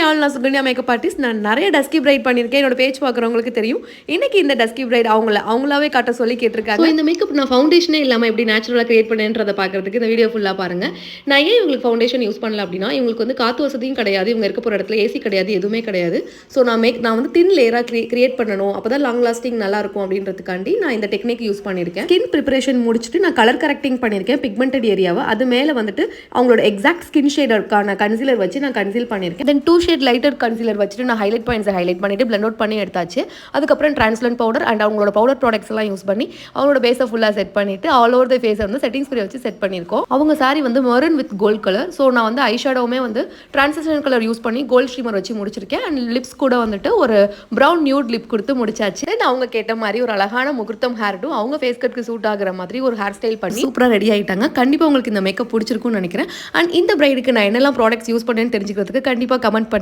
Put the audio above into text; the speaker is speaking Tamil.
ஆல் நான் சுகன்யா மேக்கப் ஆர்டிஸ்ட். நான் நிறைய டஸ்கி பிரைட் பண்ணியிருக்கேன். என்னோட பேஜ் பார்க்குறவங்களுக்கு தெரியும். இன்னைக்கு இந்த டஸ்கி பிரைட் அவங்களாவே காட்ட சொல்லி கேட்டிருக்காங்க. ஸோ இந்த மேக்கப் நான் ஃபவுண்டேஷனே இல்லாமல் எப்படி நேச்சுரலாக கிரியேட் பண்ணேன்றதை பார்க்கறதுக்கு இந்த வீடியோ ஃபுல்லாக பாருங்க. நான் ஏன் இவங்களுக்கு ஃபவுண்டேஷன் யூஸ் பண்ணல அப்படின்னா, இவங்களுக்கு வந்து காற்று வசதியும் கிடையாது, இவங்க இருக்க போகிற இடத்துல ஏசி கிடையாது, எதுவுமே கிடையாது. ஸோ நான் வந்து தின் லேயராக கிரியேட் பண்ணணும், அப்போ தான் லாங் லாஸ்டிங் நல்லா இருக்கும் அப்படின்றதுக்காண்டி நான் இந்த டெக்னிக் யூஸ் பண்ணியிருக்கேன். ஸ்கின் ப்ரிப்பரேஷன் முடிச்சுட்டு நான் கலர் கரெக்டிங் பண்ணியிருக்கேன் பிக்மெண்டட் ஏரியாவை. அது மேலே வந்துட்டு அவங்களோட எக்ஸாக்ட் ஸ்கின் ஷேடருக்கான கன்சீலர் வச்சு நான் கன்சீல் பண்ணியிருக்கேன். தென் 2 ஷேட் லைட்டர் கன்சீலர் வச்சுட்டு நான் ஹைலைட் பாயிண்ட்ஸை ஹைலைட் பண்ணிட்டு பிளெண்ட் அவுட் பண்ணி எடுத்தாச்சு. அதுக்கப்புறம் டிரான்ஸ்லண்ட் பவுடர் அண்ட் அவங்களோட பவுடர் ப்ராடக்ட்ஸ் எல்லாம் யூஸ் பண்ணி அவங்களோட பேஸை ஃபுல்லாக செட் பண்ணிட்டு ஆல் ஓவர் த ஃபேஸை வந்து செட்டிங் ஸ்ப்ரே வச்சு செட் பண்ணியிருக்கோம். அவங்க சாரி வந்து maroon with gold colour. So நான் வந்து ஐஷேடோவுமே வந்து டிரான்சிஷன் கலர் யூஸ் பண்ணி கோல்ட் ஸ்ட்ரீமர் வச்சு முடிச்சிருக்கேன். அண்ட் லிப்ஸ் கூட வந்துட்டு ஒரு ப்ரௌன் நியூட் லிப் கொடுத்து முடிச்சாச்சு. தென் அவங்க கேட்ட மாதிரி ஒரு அழகான முகூர்த்தம் ஹேர்டும் அவங்க ஃபேஸ் கட்க்கு சூட் ஆகிற மாதிரி ஒரு ஹேர் ஸ்டைல் பண்ணி சூப்பராக ரெடி ஆகிட்டாங்க. கண்டிப்பாக உங்களுக்கு இந்த மேக்கப் பிடிச்சிருக்கும்னு நினைக்கிறேன். அண்ட் இந்த பிரைடுக்கு நான் என்னெல்லாம் ப்ராடக்ட்ஸ் யூஸ் பண்ணேன்னு தெரிஞ்சுக்கிறதுக்கு கண்டிப்பாக கமெண்ட் பண்ணுங்க.